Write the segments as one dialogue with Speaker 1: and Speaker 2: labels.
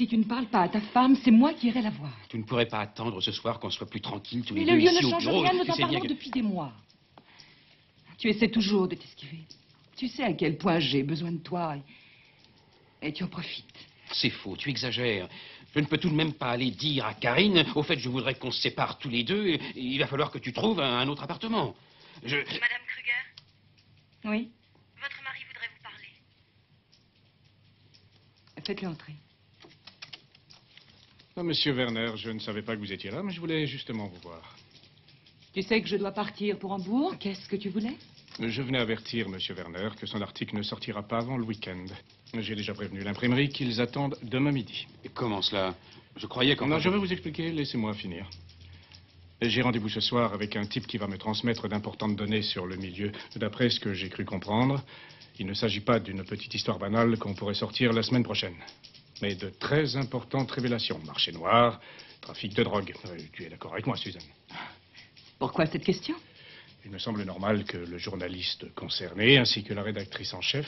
Speaker 1: tu ne parles pas à ta femme, c'est moi qui irai la voir.
Speaker 2: Tu ne pourrais pas attendre ce soir qu'on soit plus tranquille tous les
Speaker 1: Mais
Speaker 2: deux
Speaker 1: le lieu
Speaker 2: ici
Speaker 1: ne
Speaker 2: au
Speaker 1: change
Speaker 2: bureau.
Speaker 1: rien, nous
Speaker 2: Tu
Speaker 1: en
Speaker 2: sais bien
Speaker 1: parlons
Speaker 2: que-
Speaker 1: depuis des mois. Tu essaies toujours de t'esquiver. Tu sais à quel point j'ai besoin de toi et tu en profites.
Speaker 2: C'est faux, tu exagères. Je ne peux tout de même pas aller dire à Karine, au fait, je voudrais qu'on se sépare tous les deux, et il va falloir que tu trouves un autre appartement.
Speaker 3: Madame Kruger,
Speaker 1: Oui?
Speaker 3: votre mari voudrait vous parler.
Speaker 1: Faites-le entrer.
Speaker 4: Ah, Monsieur Werner, je ne savais pas que vous étiez là, mais je voulais justement vous voir.
Speaker 1: Tu sais que je dois partir pour Hambourg. Qu'est-ce que tu voulais?
Speaker 4: Je venais avertir Monsieur Werner que son article ne sortira pas avant le week-end. J'ai déjà prévenu l'imprimerie qu'ils attendent demain midi.
Speaker 2: Et comment cela? Je croyais qu'en...
Speaker 4: Non, je vais vous expliquer, laissez-moi finir. J'ai rendez-vous ce soir avec un type qui va me transmettre d'importantes données sur le milieu. D'après ce que j'ai cru comprendre, il ne s'agit pas d'une petite histoire banale qu'on pourrait sortir la semaine prochaine, mais de très importantes révélations. Marché noir, trafic de drogue. Tu es d'accord avec moi, Suzanne?
Speaker 1: Pourquoi cette question?
Speaker 4: Il me semble normal que le journaliste concerné, ainsi que la rédactrice en chef,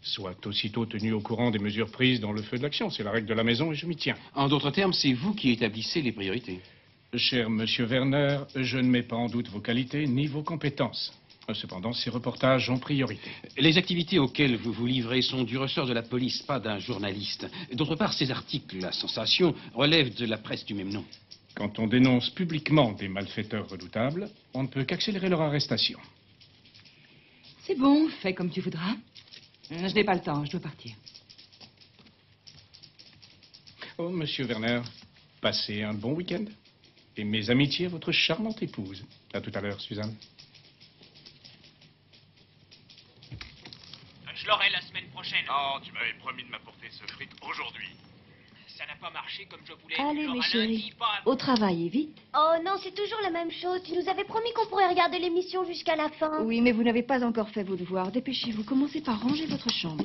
Speaker 4: soient aussitôt tenus au courant des mesures prises dans le feu de l'action. C'est la règle de la maison et je m'y tiens.
Speaker 2: En d'autres termes, c'est vous qui établissez les priorités.
Speaker 4: Cher Monsieur Werner, je ne mets pas en doute vos qualités ni vos compétences. Cependant, ces reportages ont priorité.
Speaker 2: Les activités auxquelles vous vous livrez sont du ressort de la police, pas d'un journaliste. D'autre part, ces articles, à sensation, relèvent de la presse du même nom.
Speaker 4: Quand on dénonce publiquement des malfaiteurs redoutables, on ne peut qu'accélérer leur arrestation.
Speaker 1: C'est bon, fais comme tu voudras. Je n'ai pas le temps, je dois partir.
Speaker 4: Oh, Monsieur Werner, passez un bon week-end. Et mes amitiés à votre charmante épouse. À tout à l'heure, Suzanne.
Speaker 5: Je l'aurai la semaine prochaine.
Speaker 6: Oh, tu m'avais promis de m'apporter ce fric aujourd'hui.
Speaker 5: Ça n'a pas marché comme je voulais.
Speaker 7: Allez,
Speaker 5: Tu
Speaker 7: mes
Speaker 5: l'auras
Speaker 7: chéris,
Speaker 5: lundi, pas
Speaker 7: au travail et vite.
Speaker 8: Oh non, c'est toujours la même chose. Tu nous avais promis qu'on pourrait regarder l'émission jusqu'à la fin.
Speaker 7: Oui, mais vous n'avez pas encore fait vos devoirs. Dépêchez-vous, commencez par ranger votre chambre.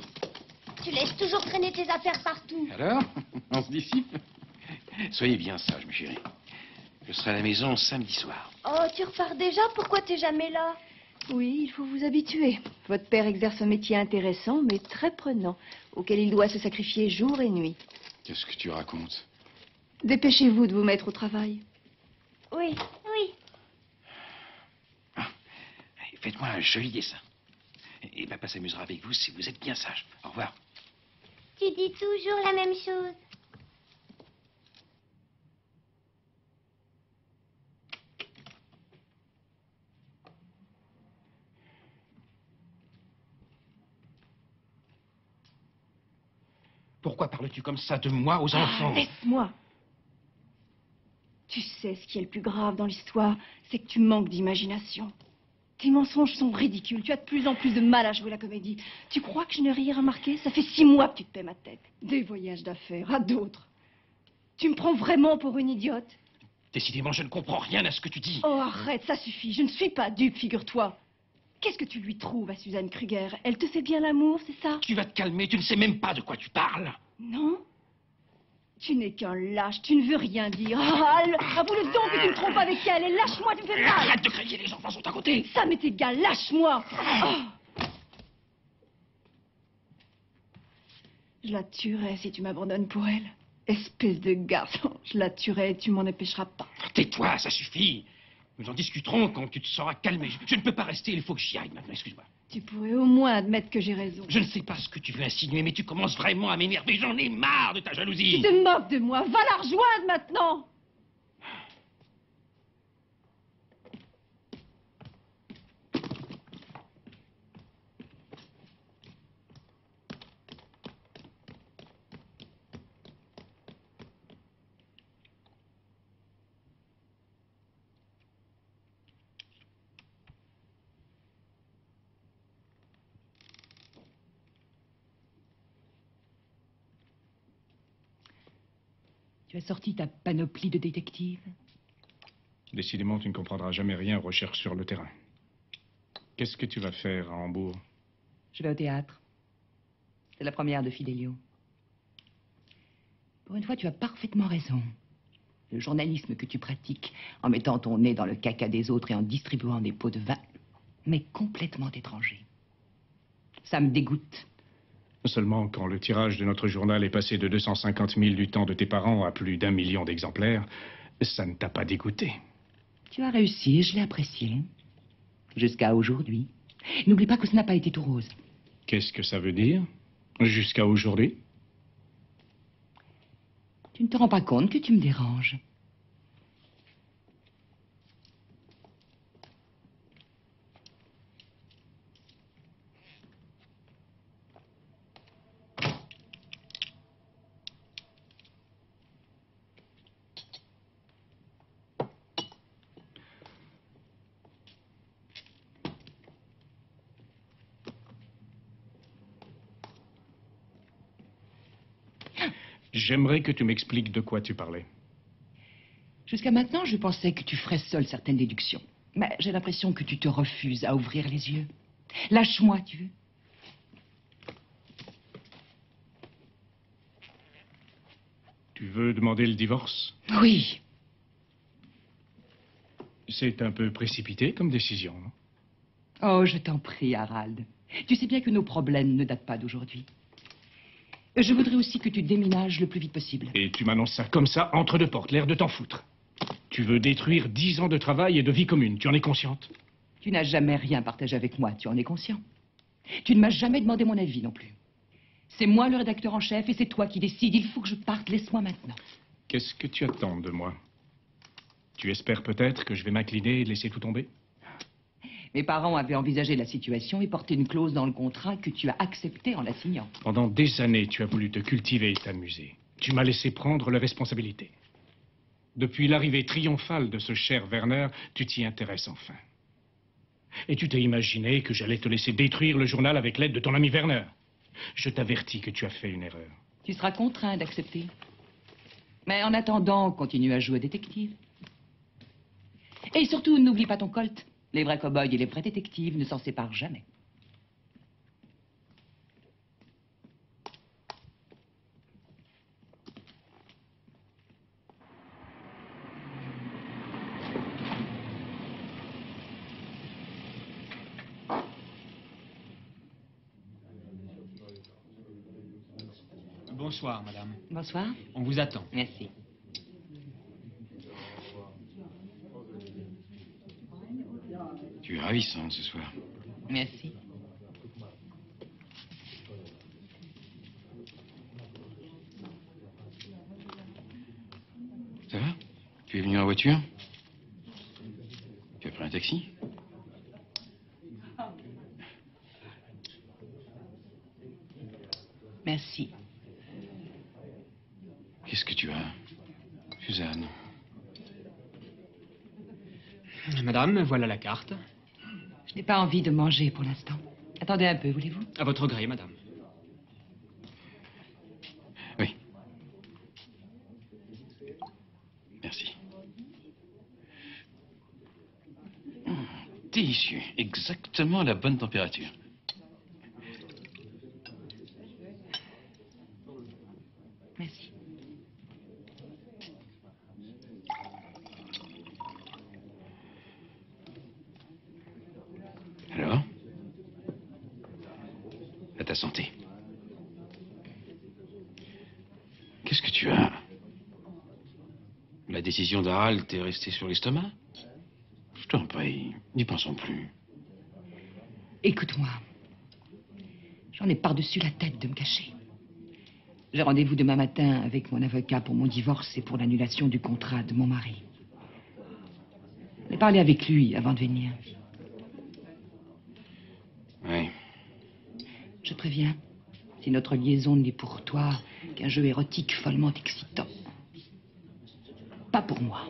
Speaker 8: Tu laisses toujours traîner tes affaires partout.
Speaker 2: Alors, on se dissipe? Soyez bien sage, mes chéris. Je serai à la maison samedi soir.
Speaker 8: Oh, tu repars déjà? Pourquoi t'es jamais là?
Speaker 7: Oui, il faut vous habituer. Votre père exerce un métier intéressant, mais très prenant, auquel il doit se sacrifier jour et nuit.
Speaker 2: Qu'est-ce que tu racontes?
Speaker 7: Dépêchez-vous de vous mettre au travail.
Speaker 8: Oui, oui.
Speaker 2: Faites-moi un joli dessin. Et papa s'amusera avec vous si vous êtes bien sage. Au revoir.
Speaker 8: Tu dis toujours la même chose.
Speaker 2: Pourquoi parles-tu comme ça de moi aux enfants?
Speaker 7: Laisse-moi. Tu sais ce qui est le plus grave dans l'histoire, c'est que tu manques d'imagination. Tes mensonges sont ridicules. Tu as de plus en plus de mal à jouer la comédie. Tu crois que je n'ai rien remarqué? Ça fait 6 mois que tu te paies ma tête. Des voyages d'affaires à d'autres. Tu me prends vraiment pour une idiote?
Speaker 2: Décidément, je ne comprends rien à ce que tu dis.
Speaker 7: Oh, arrête, ça suffit. Je ne suis pas dupe, figure-toi. Qu'est-ce que tu lui trouves à Suzanne Kruger? Elle te fait bien l'amour, c'est ça?
Speaker 2: Tu vas te calmer, tu ne sais même pas de quoi tu parles.
Speaker 7: Non? Tu n'es qu'un lâche, tu ne veux rien dire. Ah, avoue-le donc que tu me trompes avec elle et lâche-moi, tu me fais mal.
Speaker 2: Arrête de crier, les enfants sont à côté.
Speaker 7: Ça m'est égal, lâche-moi. Oh. Je la tuerai si tu m'abandonnes pour elle. Espèce de garçon, je la tuerai et tu m'en empêcheras pas.
Speaker 2: Tais-toi, ça suffit. Nous en discuterons quand tu te seras calmé. Je ne peux pas rester, il faut que j'y aille maintenant, excuse-moi.
Speaker 7: Tu pourrais au moins admettre que j'ai raison.
Speaker 2: Je ne sais pas ce que tu veux insinuer, mais tu commences vraiment à m'énerver. J'en ai marre de ta jalousie.
Speaker 7: Tu te moques de moi, va la rejoindre maintenant.
Speaker 1: Tu as sorti ta panoplie de détective?
Speaker 4: Décidément, tu ne comprendras jamais rien aux recherches sur le terrain. Qu'est-ce que tu vas faire à Hambourg?
Speaker 1: Je vais au théâtre. C'est la première de Fidelio. Pour une fois, tu as parfaitement raison. Le journalisme que tu pratiques, en mettant ton nez dans le caca des autres et en distribuant des pots de vin, m'est complètement étranger. Ça me dégoûte.
Speaker 4: Seulement, quand le tirage de notre journal est passé de 250 000 du temps de tes parents à plus d'1 million d'exemplaires, ça ne t'a pas dégoûté.
Speaker 1: Tu as réussi et je l'ai apprécié. Jusqu'à aujourd'hui. N'oublie pas que ce n'a pas été tout rose.
Speaker 4: Qu'est-ce que ça veut dire? Jusqu'à aujourd'hui?
Speaker 1: Tu ne te rends pas compte que tu me déranges.
Speaker 4: J'aimerais que tu m'expliques de quoi tu parlais.
Speaker 1: Jusqu'à maintenant, je pensais que tu ferais seul certaines déductions. Mais j'ai l'impression que tu te refuses à ouvrir les yeux. Lâche-moi, tu veux.
Speaker 4: Tu veux demander le divorce?
Speaker 1: Oui.
Speaker 4: C'est un peu précipité comme décision, non?
Speaker 1: Oh, je t'en prie, Harald. Tu sais bien que nos problèmes ne datent pas d'aujourd'hui. Je voudrais aussi que tu déménages le plus vite possible.
Speaker 4: Et tu m'annonces ça comme ça, entre deux portes, l'air de t'en foutre. Tu veux détruire 10 ans de travail et de vie commune, tu en es consciente?
Speaker 1: Tu n'as jamais rien partagé avec moi, tu en es conscient. Tu ne m'as jamais demandé mon avis non plus. C'est moi le rédacteur en chef et c'est toi qui décides. Il faut que je parte, laisse-moi maintenant.
Speaker 4: Qu'est-ce que tu attends de moi? Tu espères peut-être que je vais m'incliner et laisser tout tomber?
Speaker 1: Mes parents avaient envisagé la situation et porté une clause dans le contrat que tu as acceptée en la signant.
Speaker 4: Pendant des années, tu as voulu te cultiver et t'amuser. Tu m'as laissé prendre la responsabilité. Depuis l'arrivée triomphale de ce cher Werner, tu t'y intéresses enfin. Et tu t'es imaginé que j'allais te laisser détruire le journal avec l'aide de ton ami Werner. Je t'avertis que tu as fait une erreur.
Speaker 1: Tu seras contraint d'accepter. Mais en attendant, continue à jouer détective. Et surtout, n'oublie pas ton colt. Les vrais cow-boys et les vrais détectives ne s'en séparent jamais.
Speaker 5: Bonsoir, madame.
Speaker 1: Bonsoir.
Speaker 5: On vous attend.
Speaker 1: Merci.
Speaker 2: Tu es ravissante ce soir.
Speaker 1: Merci.
Speaker 2: Ça va? Tu es venu en voiture? Tu as pris un taxi?
Speaker 1: Merci.
Speaker 2: Qu'est-ce que tu as, Suzanne?
Speaker 5: Madame, voilà la carte.
Speaker 1: Je n'ai pas envie de manger pour l'instant. Attendez un peu, voulez-vous?
Speaker 5: À votre gré, madame.
Speaker 2: Oui. Merci. Délicieux. Exactement la bonne température.
Speaker 1: Merci.
Speaker 2: Alors? À ta santé. Qu'est-ce que tu as? La décision d'Harald t'est restée sur l'estomac? Je t'en prie, n'y pensons plus.
Speaker 1: Écoute-moi. J'en ai par-dessus la tête de me cacher. J'ai rendez-vous demain matin avec mon avocat pour mon divorce et pour l'annulation du contrat de mon mari. J'ai parlé avec lui avant de venir.
Speaker 2: Oui.
Speaker 1: Je préviens, si notre liaison n'est pour toi qu'un jeu érotique follement excitant. Pas pour moi.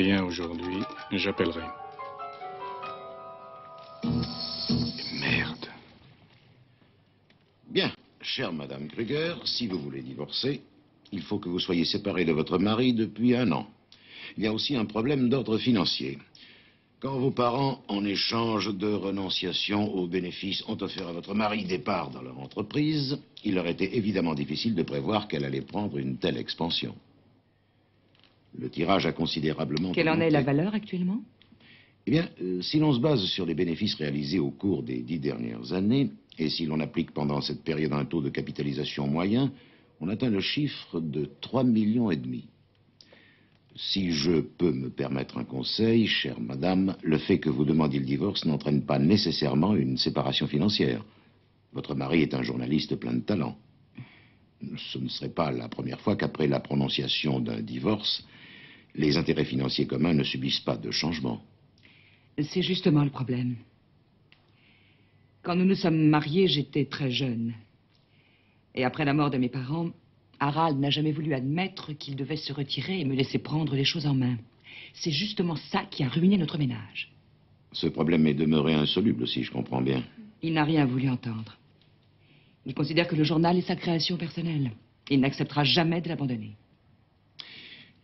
Speaker 4: rien aujourd'hui, j'appellerai. Merde.
Speaker 9: Bien, chère Madame Kruger, si vous voulez divorcer, il faut que vous soyez séparée de votre mari depuis 1 an. Il y a aussi un problème d'ordre financier. Quand vos parents, en échange de renonciation aux bénéfices, ont offert à votre mari des parts dans leur entreprise, il leur était évidemment difficile de prévoir qu'elle allait prendre une telle expansion. Le tirage a considérablement
Speaker 1: Quelle en est
Speaker 9: augmenté.
Speaker 1: la valeur actuellement?
Speaker 9: Eh bien, si l'on se base sur les bénéfices réalisés au cours des 10 dernières années, et si l'on applique pendant cette période un taux de capitalisation moyen, on atteint le chiffre de 3,5 millions. Si je peux me permettre un conseil, chère madame, le fait que vous demandiez le divorce n'entraîne pas nécessairement une séparation financière. Votre mari est un journaliste plein de talent. Ce ne serait pas la première fois qu'après la prononciation d'un divorce, les intérêts financiers communs ne subissent pas de changement.
Speaker 1: C'est justement le problème. Quand nous nous sommes mariés, j'étais très jeune. Et après la mort de mes parents, Harald n'a jamais voulu admettre qu'il devait se retirer et me laisser prendre les choses en main. C'est justement ça qui a ruiné notre ménage.
Speaker 9: Ce problème est demeuré insoluble, si je comprends bien.
Speaker 1: Il n'a rien voulu entendre. Il considère que le journal est sa création personnelle. Il n'acceptera jamais de l'abandonner.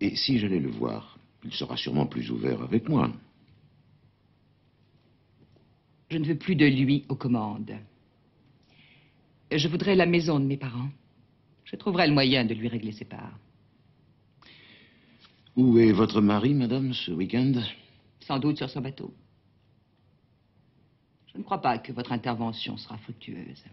Speaker 9: Et si j'allais le voir, il sera sûrement plus ouvert avec moi.
Speaker 1: Je ne veux plus de lui aux commandes. Je voudrais la maison de mes parents. Je trouverai le moyen de lui régler ses parts.
Speaker 9: Où est votre mari, madame, ce week-end?
Speaker 1: Sans doute sur son bateau. Je ne crois pas que votre intervention sera fructueuse.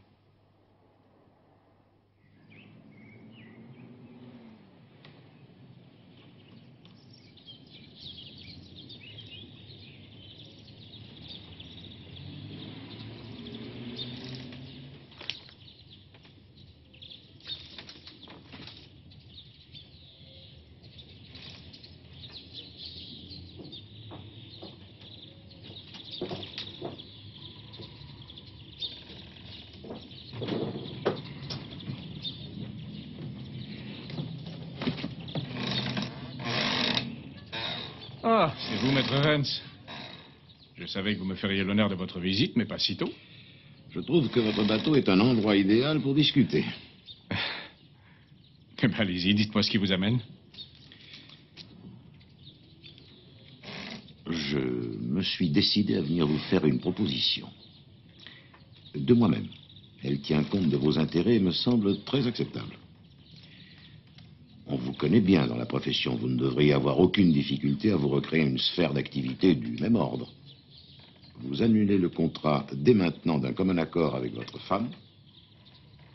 Speaker 4: Ah, c'est vous, maître Vance. Je savais que vous me feriez l'honneur de votre visite, mais pas si tôt.
Speaker 9: Je trouve que votre bateau est un endroit idéal pour discuter.
Speaker 4: Eh bien, allez-y, dites-moi ce qui vous amène.
Speaker 9: Je me suis décidé à venir vous faire une proposition. De moi-même. Elle tient compte de vos intérêts et me semble très acceptable. On vous connaît bien dans la profession. Vous ne devriez avoir aucune difficulté à vous recréer une sphère d'activité du même ordre. Vous annulez le contrat dès maintenant d'un commun accord avec votre femme.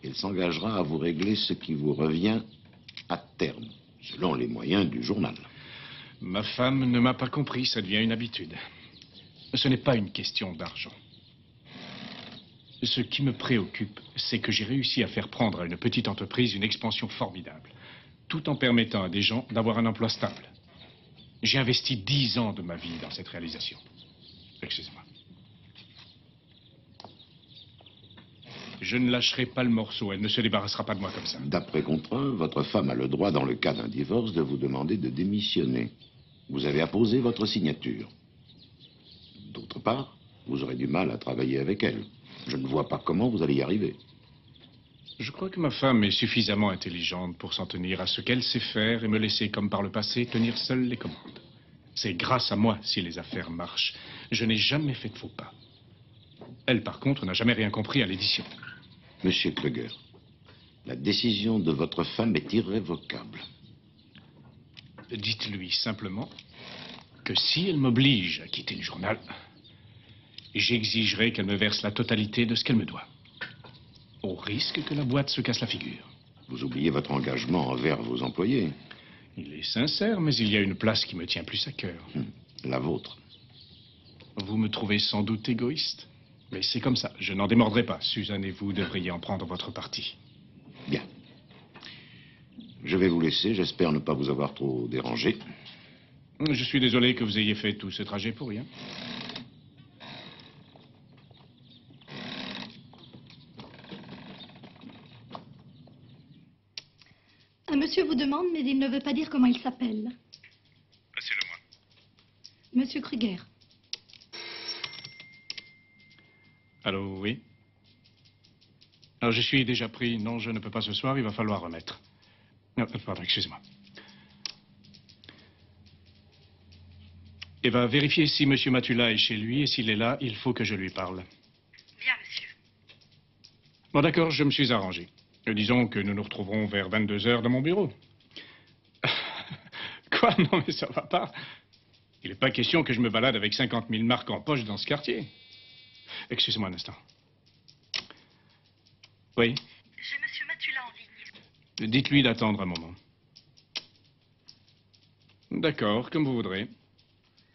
Speaker 9: Elle s'engagera à vous régler ce qui vous revient à terme, selon les moyens du journal.
Speaker 4: Ma femme ne m'a pas compris, ça devient une habitude. Ce n'est pas une question d'argent. Ce qui me préoccupe, c'est que j'ai réussi à faire prendre à une petite entreprise une expansion formidable, tout en permettant à des gens d'avoir un emploi stable. J'ai investi 10 ans de ma vie dans cette réalisation. Excusez-moi. Je ne lâcherai pas le morceau, elle ne se débarrassera pas de moi comme ça.
Speaker 9: D'après contrat, votre femme a le droit, dans le cas d'un divorce, de vous demander de démissionner. Vous avez apposé votre signature. D'autre part, vous aurez du mal à travailler avec elle. Je ne vois pas comment vous allez y arriver.
Speaker 4: Je crois que ma femme est suffisamment intelligente pour s'en tenir à ce qu'elle sait faire et me laisser, comme par le passé, tenir seule les commandes. C'est grâce à moi si les affaires marchent. Je n'ai jamais fait de faux pas. Elle, par contre, n'a jamais rien compris à l'édition.
Speaker 9: Monsieur Kruger, la décision de votre femme est irrévocable.
Speaker 4: Dites-lui simplement que si elle m'oblige à quitter le journal, j'exigerai qu'elle me verse la totalité de ce qu'elle me doit. Au risque que la boîte se casse la figure.
Speaker 9: Vous oubliez votre engagement envers vos employés.
Speaker 4: Il est sincère, mais il y a une place qui me tient plus à cœur.
Speaker 9: La vôtre.
Speaker 4: Vous me trouvez sans doute égoïste. Mais c'est comme ça, je n'en démordrai pas. Suzanne et vous devriez en prendre votre parti.
Speaker 9: Bien. Je vais vous laisser, j'espère ne pas vous avoir trop dérangé.
Speaker 4: Je suis désolé que vous ayez fait tout ce trajet pour rien.
Speaker 10: Un monsieur vous demande, mais il ne veut pas dire comment il s'appelle.
Speaker 6: Passez-le-moi.
Speaker 7: Monsieur Kruger.
Speaker 4: Allô, oui? Alors, je suis déjà pris. Non, je ne peux pas ce soir, il va falloir remettre. Non, pardon, excusez-moi. Et va vérifier si Monsieur Matula est chez lui, et s'il est là, il faut que je lui parle.
Speaker 3: Bien, monsieur.
Speaker 4: Bon, d'accord, je me suis arrangé. Disons que nous nous retrouverons vers 22 heures dans mon bureau. Quoi? Non, mais ça va pas. Il n'est pas question que je me balade avec 50 000 marques en poche dans ce quartier. Excusez-moi un instant. Oui?
Speaker 3: J'ai monsieur Matula en ligne.
Speaker 4: Dites-lui d'attendre un moment. D'accord, comme vous voudrez.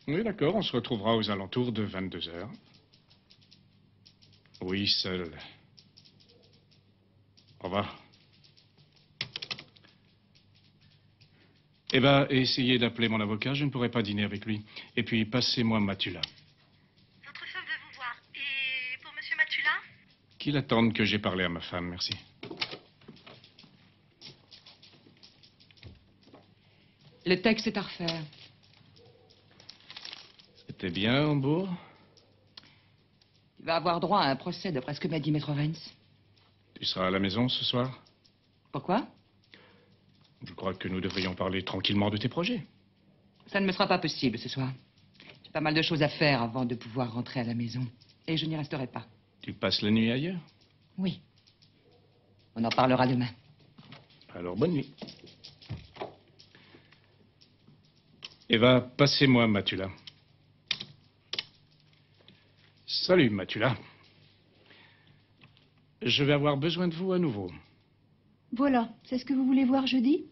Speaker 4: Oui, d'accord, on se retrouvera aux alentours de 22 heures. Oui, seul. Au revoir. Eh bien, essayez d'appeler mon avocat, je ne pourrai pas dîner avec lui. Et puis, passez-moi Matula.
Speaker 3: Votre femme veut vous voir. Et pour monsieur Matula?
Speaker 4: Qu'il attende que j'ai parlé à ma femme, merci.
Speaker 1: Le texte est à refaire.
Speaker 4: C'était bien, Hambourg?
Speaker 1: Tu vas avoir droit à un procès, d'après ce que m'a dit Maître Renz.
Speaker 4: Tu seras à la maison ce soir?
Speaker 1: Pourquoi?
Speaker 4: Je crois que nous devrions parler tranquillement de tes projets.
Speaker 1: Ça ne me sera pas possible ce soir. J'ai pas mal de choses à faire avant de pouvoir rentrer à la maison. Et je n'y resterai pas.
Speaker 4: Tu passes la nuit ailleurs?
Speaker 1: Oui. On en parlera demain.
Speaker 4: Alors, bonne nuit. Eva, passez-moi Matula. Salut, Matula. Je vais avoir besoin de vous à nouveau.
Speaker 7: Voilà, c'est ce que vous voulez voir jeudi?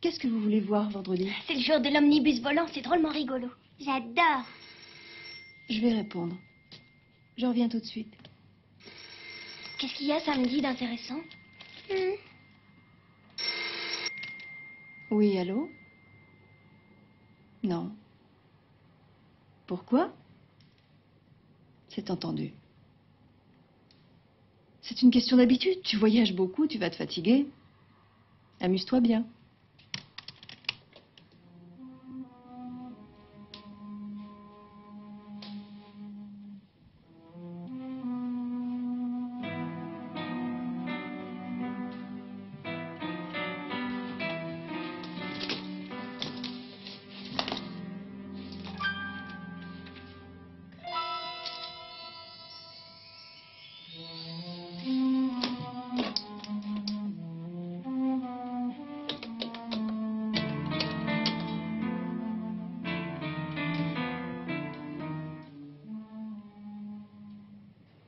Speaker 7: Qu'est-ce que vous voulez voir vendredi?
Speaker 8: C'est le jour de l'omnibus volant, c'est drôlement rigolo. J'adore.
Speaker 7: Je vais répondre. Je reviens tout de suite.
Speaker 8: Qu'est-ce qu'il y a samedi d'intéressant?
Speaker 7: Oui, allô? Non. Pourquoi? C'est entendu. C'est une question d'habitude. Tu voyages beaucoup, tu vas te fatiguer. Amuse-toi bien.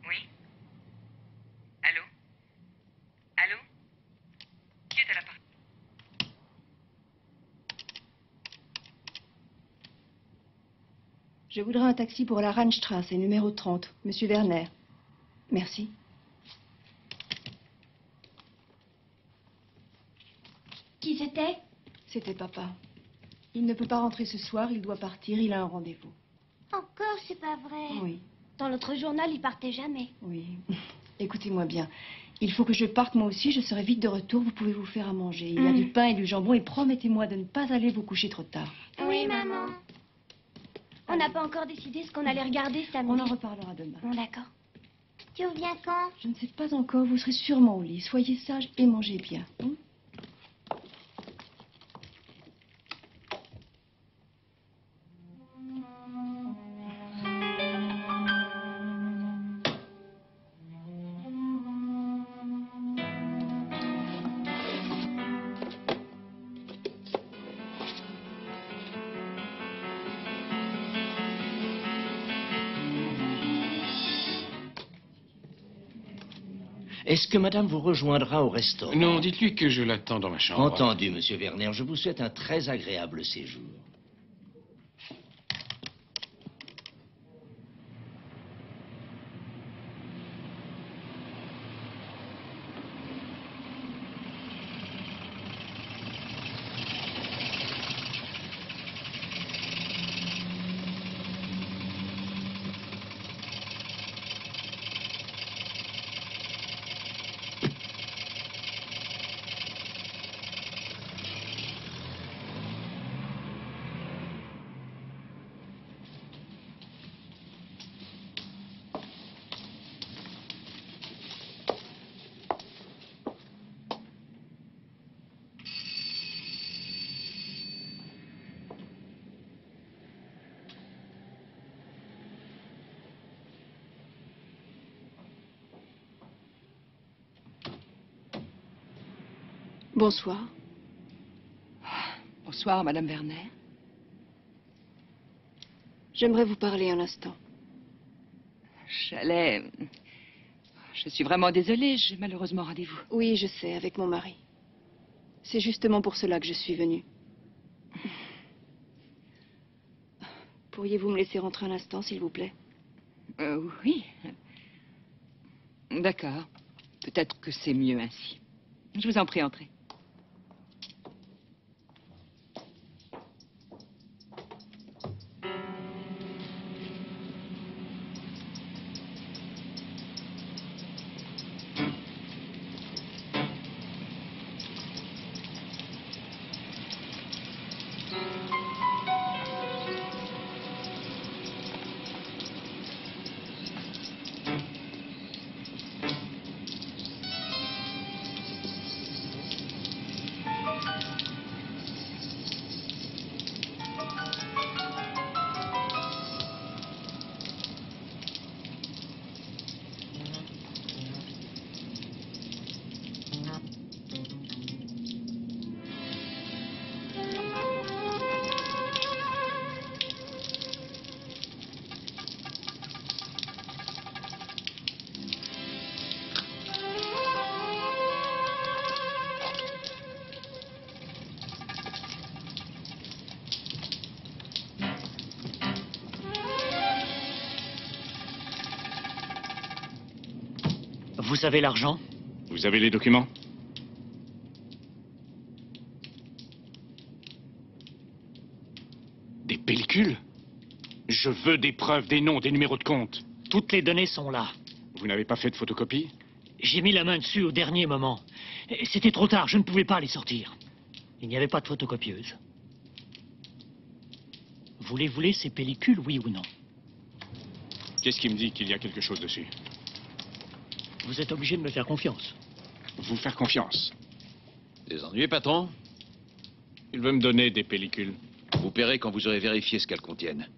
Speaker 1: Oui? Allô? Allô? Qui est à l'appareil?
Speaker 7: Je voudrais un taxi pour la Rheinstrasse, numéro 30. Monsieur Werner. Merci.
Speaker 8: Qui c'était?
Speaker 7: C'était papa. Il ne peut pas rentrer ce soir, il doit partir, il a un rendez-vous.
Speaker 8: Encore, c'est pas vrai.
Speaker 7: Oui,
Speaker 8: Dans notre journal, il partait jamais.
Speaker 7: oui. Écoutez-moi bien. Il faut que je parte moi aussi, je serai vite de retour, vous pouvez vous faire à manger. Il y a du pain et du jambon et promettez-moi de ne pas aller vous coucher trop tard.
Speaker 8: Oui, maman. On n'a pas encore décidé ce qu'on allait regarder samedi.
Speaker 7: On en reparlera demain.
Speaker 8: Bon, d'accord. Tu reviens quand?
Speaker 7: Je ne sais pas encore, vous serez sûrement au lit. Soyez sage et mangez bien. Hein?
Speaker 10: Est-ce que madame vous rejoindra au restaurant?
Speaker 2: Non, dites-lui que je l'attends dans ma chambre.
Speaker 10: Entendu, monsieur Werner. Je vous souhaite un très agréable séjour.
Speaker 7: Bonsoir.
Speaker 1: Bonsoir, Madame Werner.
Speaker 7: J'aimerais vous parler un instant.
Speaker 1: Je suis vraiment désolée, j'ai malheureusement rendez-vous.
Speaker 7: Oui, je sais, avec mon mari. C'est justement pour cela que je suis venue. Pourriez-vous me laisser rentrer un instant, s'il vous plaît?
Speaker 1: Oui. D'accord. Peut-être que c'est mieux ainsi. Je vous en prie, entrez.
Speaker 10: Vous avez l'argent?
Speaker 4: Vous avez les documents? Des pellicules? Je veux des preuves, des noms, des numéros de compte.
Speaker 10: Toutes les données sont là.
Speaker 4: Vous n'avez pas fait de photocopie?
Speaker 10: J'ai mis la main dessus au dernier moment. C'était trop tard, je ne pouvais pas les sortir. Il n'y avait pas de photocopieuse. Voulez-vous ces pellicules, oui ou non?
Speaker 4: Qu'est-ce qui me dit qu'il y a quelque chose dessus?
Speaker 10: Vous êtes obligé de me faire confiance.
Speaker 4: Vous faire confiance?
Speaker 2: Des ennuis, patron?
Speaker 4: Il veut me donner des pellicules.
Speaker 2: Vous paierez quand vous aurez vérifié ce qu'elles contiennent.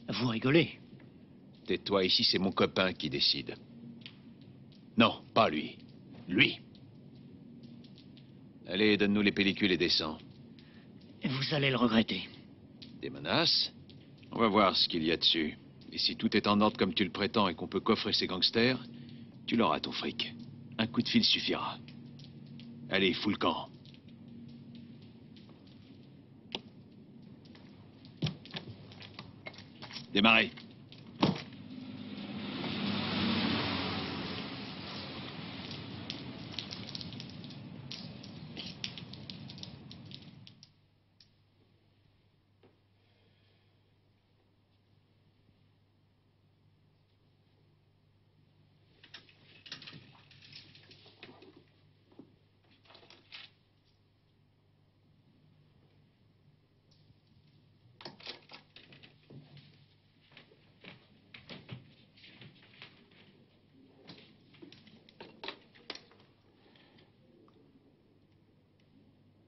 Speaker 10: Vous rigolez.
Speaker 2: Tais-toi, ici, c'est mon copain qui décide. Non, pas lui. Lui. Allez, donne-nous les pellicules et descends.
Speaker 10: Vous allez le regretter.
Speaker 2: Des menaces? On va voir ce qu'il y a dessus. Et si tout est en ordre comme tu le prétends et qu'on peut coffrer ces gangsters, tu l'auras ton fric. Un coup de fil suffira. Allez, fous le camp. Démarrez.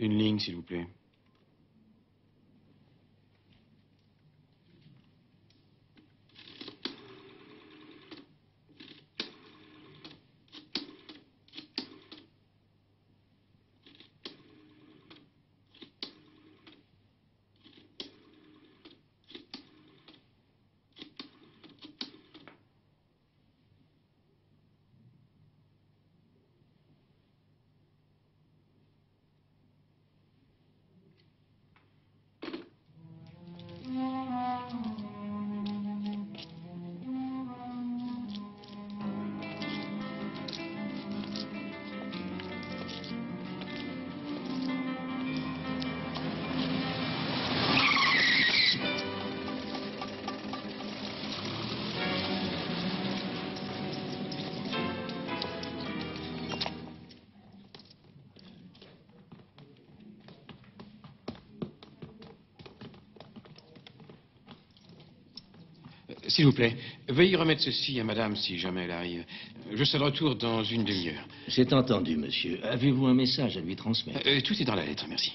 Speaker 6: Une ligne, s'il vous plaît. S'il vous plaît, veuillez remettre ceci à madame si jamais elle arrive. Je serai de retour dans une demi-heure.
Speaker 10: C'est entendu, monsieur. Avez-vous un message à lui transmettre?
Speaker 6: Tout est dans la lettre, merci.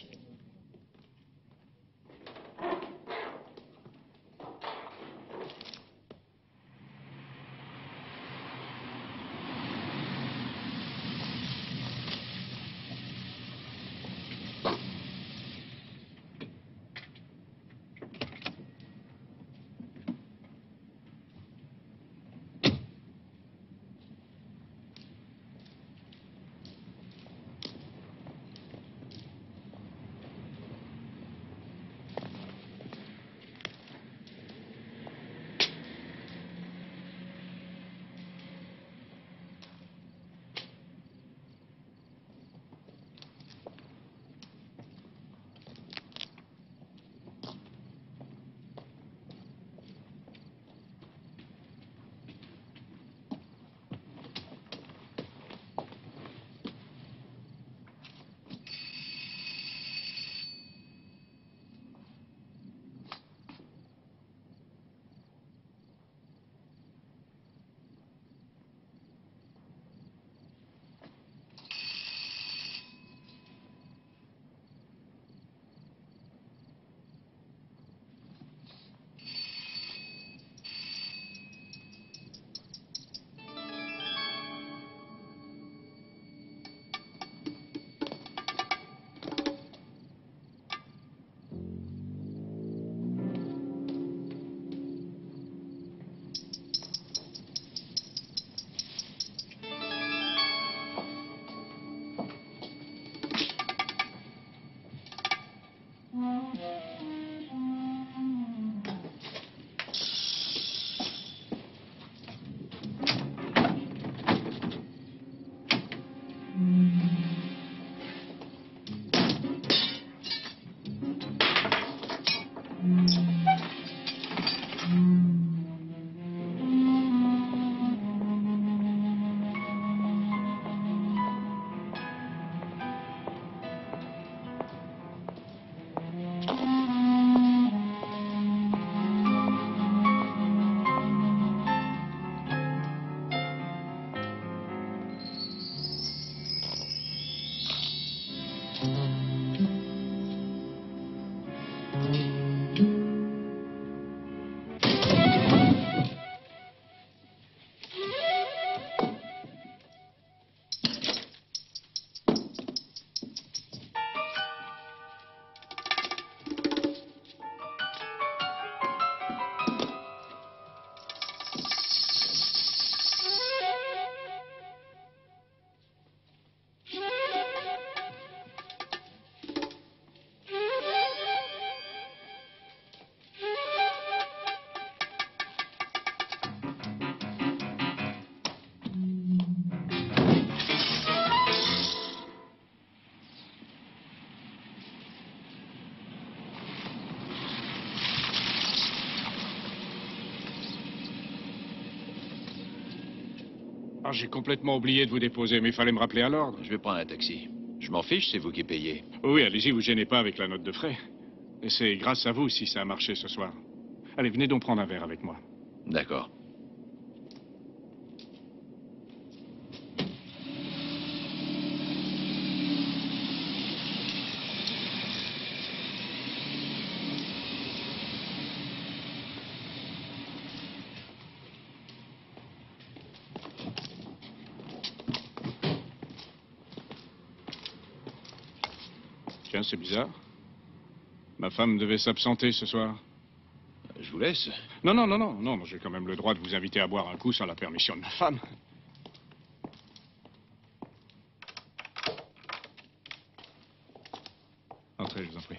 Speaker 4: Ah, j'ai complètement oublié de vous déposer, mais il fallait me rappeler à l'ordre.
Speaker 2: Je vais prendre un taxi. Je m'en fiche, c'est vous qui payez.
Speaker 4: Oui, allez-y, vous gênez pas avec la note de frais. Et c'est grâce à vous si ça a marché ce soir. Allez, venez donc prendre un verre avec moi.
Speaker 2: D'accord.
Speaker 4: Tiens, c'est bizarre. Ma femme devait s'absenter ce soir.
Speaker 2: Je vous laisse.
Speaker 4: Non, j'ai quand même le droit de vous inviter à boire un coup sans la permission de ma femme. Entrez, je vous en prie.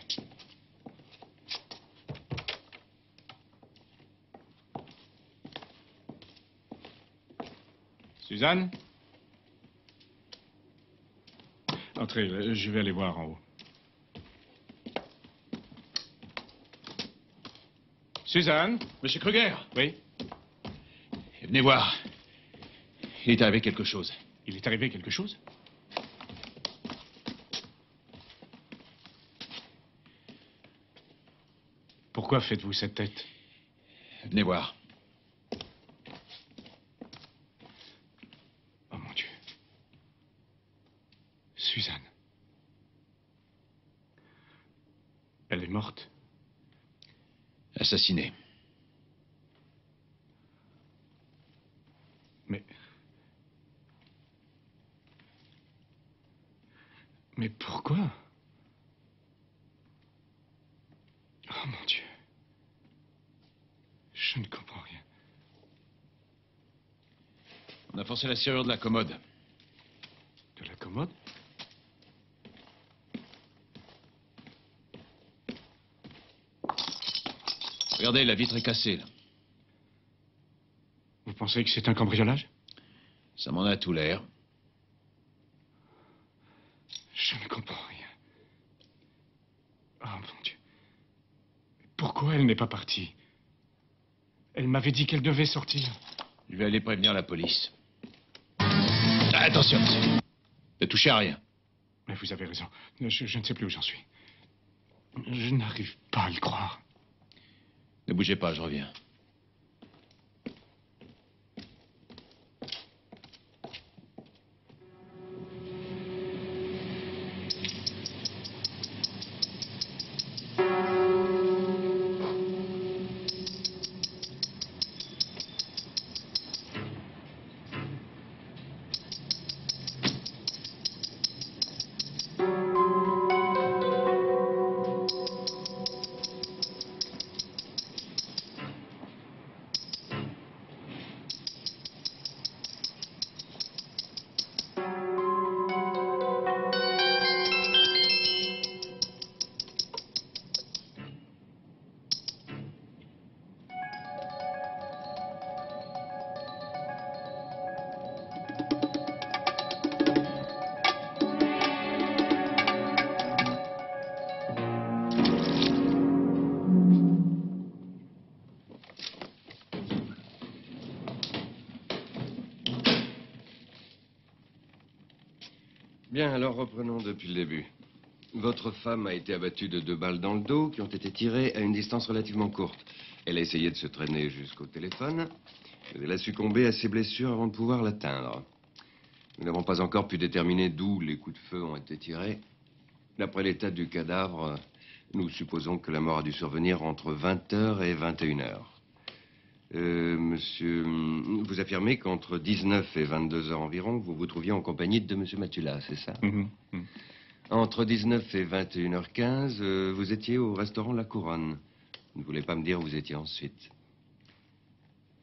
Speaker 4: Suzanne? Entrez, je vais aller voir en haut. Suzanne?
Speaker 2: Monsieur Kruger?
Speaker 4: Oui?
Speaker 2: Venez voir. Il est arrivé quelque chose.
Speaker 4: Il est arrivé quelque chose? Pourquoi faites-vous cette tête?
Speaker 2: Venez voir.
Speaker 4: Oh mon Dieu. Suzanne. Elle est morte?
Speaker 2: Assassiné.
Speaker 4: Mais pourquoi? Oh mon Dieu. Je ne comprends rien.
Speaker 2: On a forcé la serrure de la commode.
Speaker 4: De la commode?
Speaker 2: Regardez, la vitre est cassée, là.
Speaker 4: Vous pensez que c'est un cambriolage?
Speaker 2: Ça m'en a tout l'air.
Speaker 4: Je ne comprends rien. Oh mon Dieu. Pourquoi elle n'est pas partie? Elle m'avait dit qu'elle devait sortir.
Speaker 2: Je vais aller prévenir la police. Attention, monsieur. Ne touchez à rien.
Speaker 4: Mais vous avez raison. Je ne sais plus où j'en suis. Je n'arrive pas à le croire.
Speaker 2: Ne bougez pas, je reviens.
Speaker 11: Bien, alors reprenons depuis le début. Votre femme a été abattue de 2 balles dans le dos qui ont été tirées à une distance relativement courte. Elle a essayé de se traîner jusqu'au téléphone, mais elle a succombé à ses blessures avant de pouvoir l'atteindre. Nous n'avons pas encore pu déterminer d'où les coups de feu ont été tirés. D'après l'état du cadavre, nous supposons que la mort a dû survenir entre 20h et 21h. Monsieur, vous affirmez qu'entre 19 et 22 heures environ, vous vous trouviez en compagnie de monsieur Matula, c'est ça? Entre 19 et 21h15, vous étiez au restaurant La Couronne. Vous ne voulez pas me dire où vous étiez ensuite?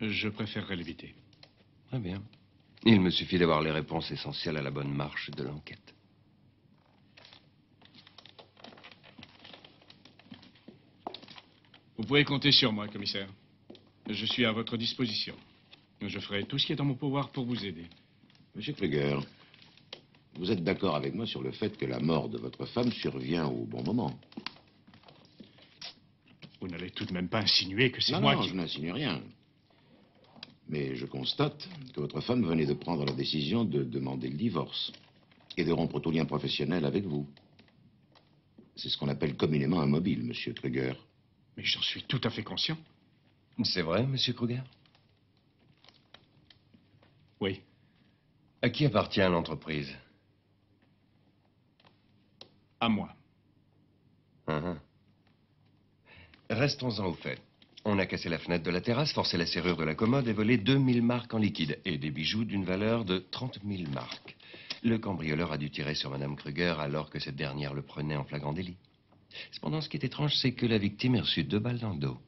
Speaker 4: Je préférerais l'éviter.
Speaker 11: Très bien. Il me suffit d'avoir les réponses essentielles à la bonne marche de l'enquête.
Speaker 4: Vous pouvez compter sur moi, commissaire. Je suis à votre disposition. Je ferai tout ce qui est en mon pouvoir pour vous aider.
Speaker 9: Monsieur Kruger, vous êtes d'accord avec moi sur le fait que la mort de votre femme survient au bon moment?
Speaker 4: Vous n'allez tout de même pas insinuer que c'est
Speaker 9: Non,
Speaker 4: moi
Speaker 9: non,
Speaker 4: qui...
Speaker 9: je n'insinue rien. Mais je constate que votre femme venait de prendre la décision de demander le divorce et de rompre tout lien professionnel avec vous. C'est ce qu'on appelle communément un mobile, monsieur Kruger.
Speaker 4: Mais j'en suis tout à fait conscient.
Speaker 11: C'est vrai, monsieur Kruger?
Speaker 4: Oui.
Speaker 11: À qui appartient l'entreprise?
Speaker 4: À moi.
Speaker 11: Restons-en au fait. On a cassé la fenêtre de la terrasse, forcé la serrure de la commode et volé 2000 marks en liquide et des bijoux d'une valeur de 30 000 marks. Le cambrioleur a dû tirer sur Madame Kruger alors que cette dernière le prenait en flagrant délit. Cependant, ce qui est étrange, c'est que la victime ait reçu 2 balles dans le dos.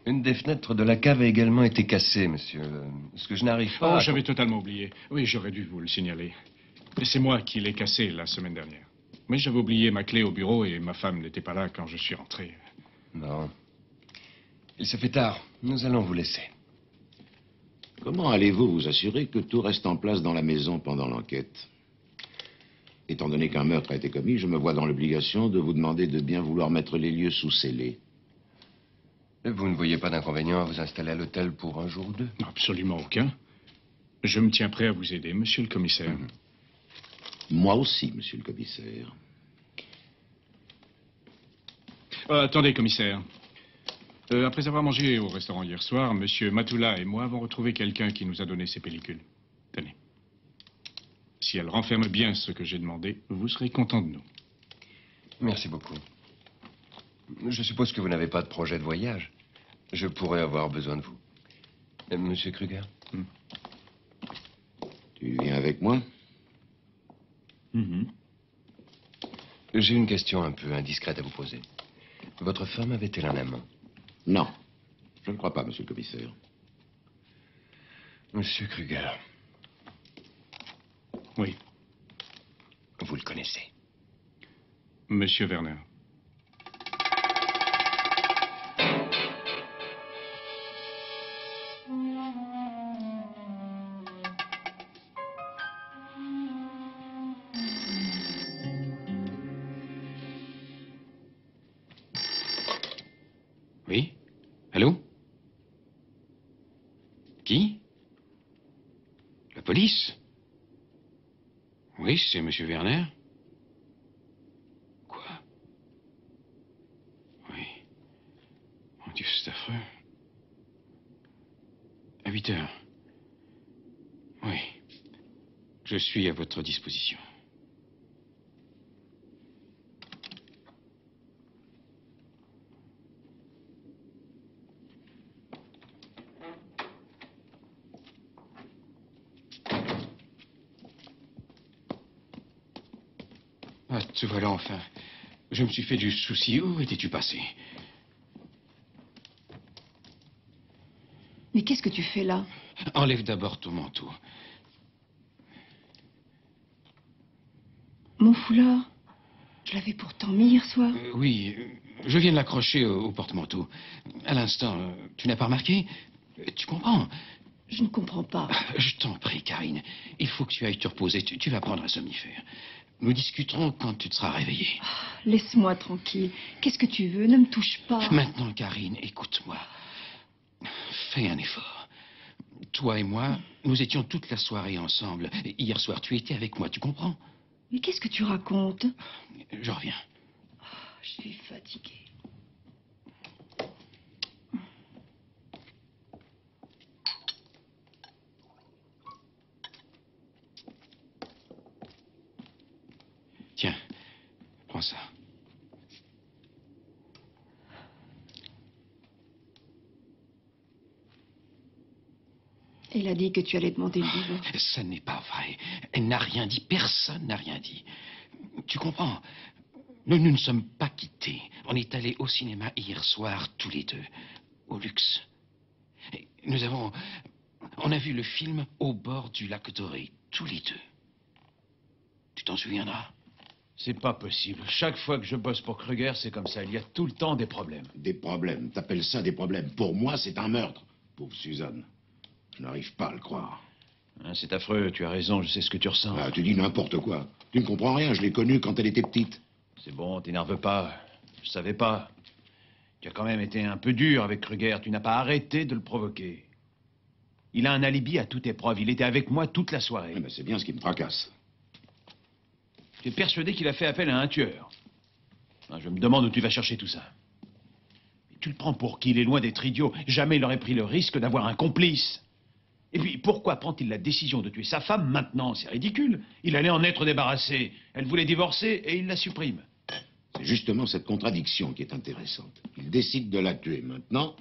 Speaker 11: Une des fenêtres de la cave a également été cassée, monsieur. Ce que je n'arrive pas
Speaker 4: Oh,
Speaker 11: à...
Speaker 4: j'avais totalement oublié. Oui, j'aurais dû vous le signaler. C'est moi qui l'ai cassé la semaine dernière. Mais j'avais oublié ma clé au bureau et ma femme n'était pas là quand je suis rentré.
Speaker 11: Bon. Il se fait tard. Nous allons vous laisser.
Speaker 9: Comment allez-vous vous assurer que tout reste en place dans la maison pendant l'enquête? Étant donné qu'un meurtre a été commis, je me vois dans l'obligation de vous demander de bien vouloir mettre les lieux sous scellés.
Speaker 11: Vous ne voyez pas d'inconvénient à vous installer à l'hôtel pour un jour ou deux?
Speaker 4: Absolument aucun. Je me tiens prêt à vous aider, monsieur le commissaire.
Speaker 9: Moi aussi, monsieur le commissaire.
Speaker 4: Attendez, commissaire. Après avoir mangé au restaurant hier soir, monsieur Matoula et moi avons retrouvé quelqu'un qui nous a donné ces pellicules. Tenez. Si elle renferme bien ce que j'ai demandé, vous serez content de nous.
Speaker 11: Merci beaucoup. Je suppose que vous n'avez pas de projet de voyage. Je pourrais avoir besoin de vous. Monsieur Kruger?
Speaker 9: Tu viens avec moi?
Speaker 11: J'ai une question un peu indiscrète à vous poser. Votre femme avait-elle un amant?
Speaker 9: Non. Je ne crois pas, monsieur le commissaire.
Speaker 11: Monsieur Kruger.
Speaker 4: Oui.
Speaker 11: Vous le connaissez?
Speaker 4: Monsieur Werner.
Speaker 6: Oui? Allô? Qui? La police? Oui, c'est Monsieur Werner. Quoi? Oui. Mon Dieu, c'est affreux. À 8 heures. Oui. Je suis à votre disposition. Ah, te voilà enfin. Je me suis fait du souci. Où étais-tu passé?
Speaker 7: Mais qu'est-ce que tu fais là?
Speaker 6: Enlève d'abord ton manteau.
Speaker 7: Mon foulard? Je l'avais pourtant mis hier soir.
Speaker 6: Oui, je viens de l'accrocher au porte-manteau. À l'instant, tu n'as pas remarqué? Tu comprends?
Speaker 7: Je ne comprends pas.
Speaker 6: Je t'en prie, Karine. Il faut que tu ailles te reposer. Tu vas prendre un somnifère. Nous discuterons quand tu te seras réveillée.
Speaker 7: Laisse-moi tranquille. Qu'est-ce que tu veux? Ne me touche pas.
Speaker 6: Maintenant, Karine, écoute-moi. Fais un effort. Toi et moi, nous étions toute la soirée ensemble. Hier soir, tu étais avec moi, tu comprends?
Speaker 7: Mais qu'est-ce que tu racontes?
Speaker 6: Je reviens.
Speaker 7: Je suis fatiguée.
Speaker 6: Tiens, prends ça.
Speaker 7: Elle a dit que tu allais demander le divorce.
Speaker 6: Ce n'est pas vrai. Elle n'a rien dit. Personne n'a rien dit. Tu comprends? Nous ne sommes pas quittés. On est allés au cinéma hier soir, tous les deux, au luxe. Et on a vu le film Au bord du lac doré, tous les deux. Tu t'en souviendras?
Speaker 2: C'est pas possible. Chaque fois que je bosse pour Kruger, c'est comme ça. Il y a tout le temps des problèmes.
Speaker 9: Des problèmes? T'appelles ça des problèmes? Pour moi, c'est un meurtre. Pauvre Suzanne. Je n'arrive pas à le croire.
Speaker 2: Hein, c'est affreux, tu as raison, je sais ce que tu ressens.
Speaker 9: Ah, tu dis n'importe quoi. Tu ne comprends rien, je l'ai connue quand elle était petite.
Speaker 2: C'est bon, t'énerve pas. Je savais pas. Tu as quand même été un peu dur avec Kruger. Tu n'as pas arrêté de le provoquer. Il a un alibi à toute épreuve. Il était avec moi toute la soirée.
Speaker 9: Eh ben, c'est bien ce qui me tracasse.
Speaker 2: Tu es persuadé qu'il a fait appel à un tueur. Ah, je me demande où tu vas chercher tout ça. Tu le prends pour qui? Il est loin d'être idiot. Jamais il n'aurait pris le risque d'avoir un complice. Et puis, pourquoi prend-il la décision de tuer sa femme maintenant? C'est ridicule. Il allait en être débarrassé. Elle voulait divorcer et il la supprime.
Speaker 9: C'est justement cette contradiction qui est intéressante. Il décide de la tuer maintenant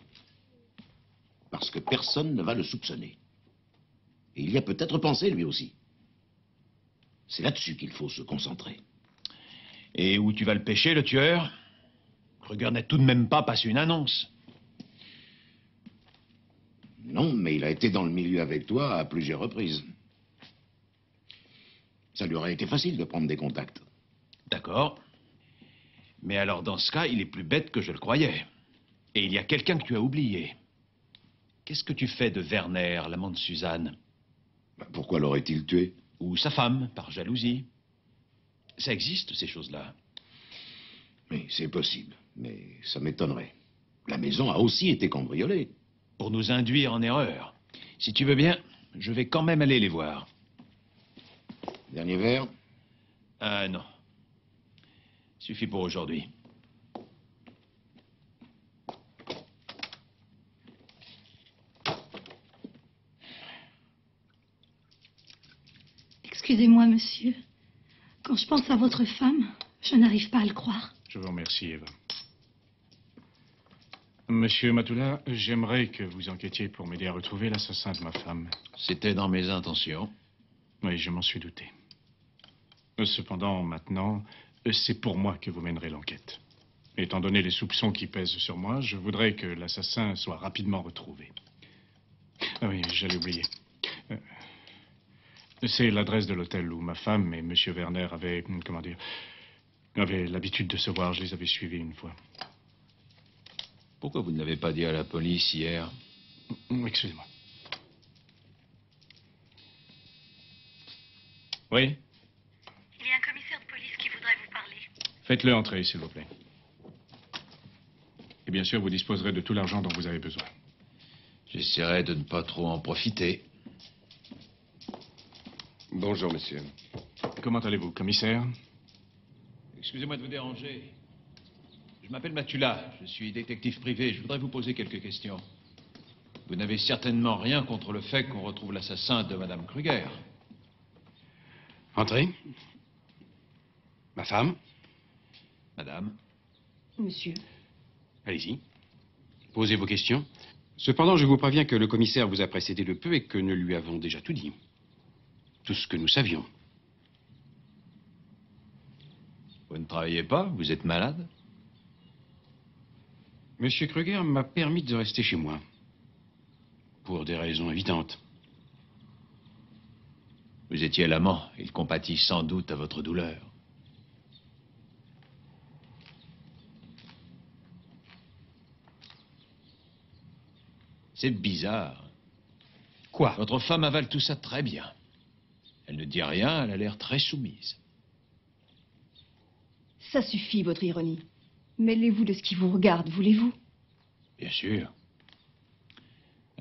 Speaker 9: parce que personne ne va le soupçonner. Et il y a peut-être pensé, lui aussi. C'est là-dessus qu'il faut se concentrer.
Speaker 2: Et où tu vas le pêcher, le tueur? Kruger n'a tout de même pas passé une annonce.
Speaker 9: Non, mais il a été dans le milieu avec toi à plusieurs reprises. Ça lui aurait été facile de prendre des contacts.
Speaker 2: D'accord. Mais alors, dans ce cas, il est plus bête que je le croyais. Et il y a quelqu'un que tu as oublié. Qu'est-ce que tu fais de Werner, l'amant de Suzanne?
Speaker 9: Pourquoi l'aurait-il tué?
Speaker 2: Ou sa femme, par jalousie. Ça existe, ces choses-là.
Speaker 9: Oui, c'est possible, mais ça m'étonnerait. La maison a aussi été cambriolée.
Speaker 2: Pour nous induire en erreur. Si tu veux bien, je vais quand même aller les voir.
Speaker 9: Dernier verre?
Speaker 2: Ah non. Suffit pour aujourd'hui.
Speaker 12: Excusez-moi, monsieur. Quand je pense à votre femme, je n'arrive pas à le croire.
Speaker 4: Je vous remercie, Eva. Monsieur Matula, j'aimerais que vous enquêtiez pour m'aider à retrouver l'assassin de ma femme.
Speaker 2: C'était dans mes intentions.
Speaker 4: Oui, je m'en suis douté. Cependant, maintenant, c'est pour moi que vous mènerez l'enquête. Étant donné les soupçons qui pèsent sur moi, je voudrais que l'assassin soit rapidement retrouvé. Ah oui, j'allais oublier. C'est l'adresse de l'hôtel où ma femme et monsieur Werner avaient, avaient l'habitude de se voir. Je les avais suivis une fois.
Speaker 2: Pourquoi vous ne l'avez pas dit à la police hier?
Speaker 4: Excusez-moi. Oui?
Speaker 3: Il y a un commissaire de police qui voudrait vous parler.
Speaker 4: Faites-le entrer, s'il vous plaît. Et bien sûr, vous disposerez de tout l'argent dont vous avez besoin.
Speaker 2: J'essaierai de ne pas trop en profiter.
Speaker 11: Bonjour, monsieur.
Speaker 4: Comment allez-vous, commissaire?
Speaker 2: Excusez-moi de vous déranger. Je m'appelle Matula, je suis détective privé. Je voudrais vous poser quelques questions. Vous n'avez certainement rien contre le fait qu'on retrouve l'assassin de Madame Kruger.
Speaker 6: Entrez. Ma femme.
Speaker 2: Madame.
Speaker 7: Monsieur.
Speaker 6: Allez-y. Posez vos questions. Cependant, je vous préviens que le commissaire vous a précédé de peu et que nous lui avons déjà tout dit. Tout ce que nous savions.
Speaker 2: Vous ne travaillez pas? Vous êtes malade?
Speaker 6: Monsieur Kruger m'a permis de rester chez moi. Pour des raisons évidentes.
Speaker 2: Vous étiez l'amant. Il compatit sans doute à votre douleur. C'est bizarre.
Speaker 6: Quoi?
Speaker 2: Votre femme avale tout ça très bien. Elle ne dit rien, elle a l'air très soumise.
Speaker 7: Ça suffit, votre ironie. Mêlez-vous de ce qui vous regarde, voulez-vous?
Speaker 2: Bien sûr.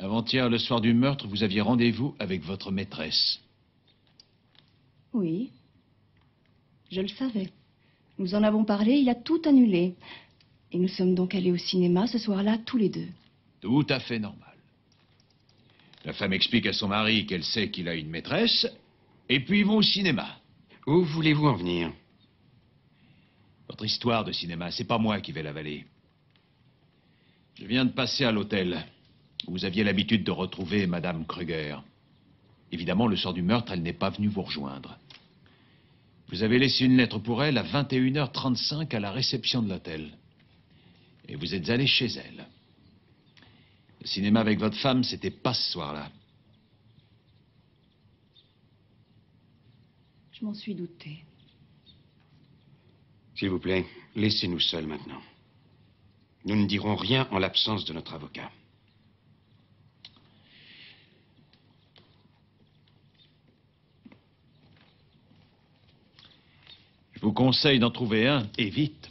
Speaker 2: Avant-hier, le soir du meurtre, vous aviez rendez-vous avec votre maîtresse.
Speaker 7: Oui. Je le savais. Nous en avons parlé, il a tout annulé. Et nous sommes donc allés au cinéma ce soir-là, tous les deux.
Speaker 2: Tout à fait normal. La femme explique à son mari qu'elle sait qu'il a une maîtresse, et puis ils vont au cinéma.
Speaker 6: Où voulez-vous en venir?
Speaker 2: Votre histoire de cinéma, c'est pas moi qui vais l'avaler. Je viens de passer à l'hôtel, où vous aviez l'habitude de retrouver Madame Kruger. Évidemment, le soir du meurtre, elle n'est pas venue vous rejoindre. Vous avez laissé une lettre pour elle à 21h35 à la réception de l'hôtel. Et vous êtes allé chez elle. Le cinéma avec votre femme, c'était pas ce soir-là.
Speaker 7: Je m'en suis doutée.
Speaker 6: S'il vous plaît, laissez-nous seuls maintenant. Nous ne dirons rien en l'absence de notre avocat.
Speaker 2: Je vous conseille d'en trouver un, et vite.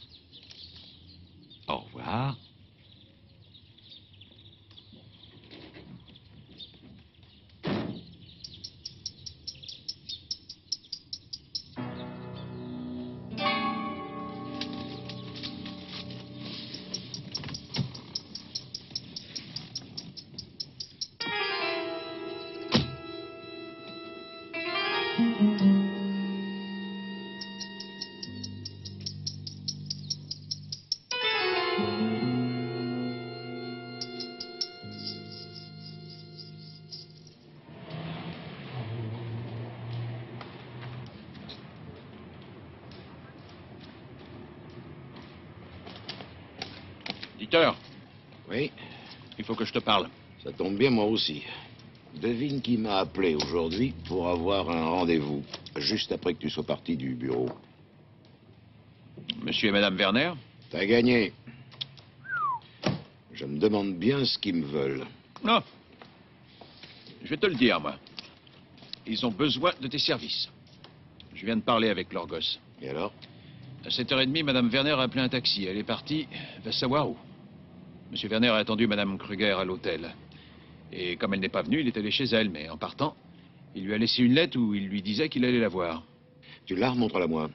Speaker 2: Au revoir. Dieter.
Speaker 9: Oui?
Speaker 2: Il faut que je te parle.
Speaker 9: Ça tombe bien, moi aussi. Devine qui m'a appelé aujourd'hui pour avoir un rendez-vous, juste après que tu sois parti du bureau.
Speaker 2: Monsieur et Madame Werner?
Speaker 9: T'as gagné. Je me demande bien ce qu'ils me veulent.
Speaker 2: Non. Je vais te le dire, moi. Ils ont besoin de tes services. Je viens de parler avec leur gosse.
Speaker 9: Et alors?
Speaker 2: À 7h30, Madame Werner a appelé un taxi. Elle est partie, va savoir où. Monsieur Werner a attendu Madame Kruger à l'hôtel. Et comme elle n'est pas venue, il est allé chez elle. Mais en partant, il lui a laissé une lettre où il lui disait qu'il allait la voir.
Speaker 9: Tu l'as, remontre-la moi.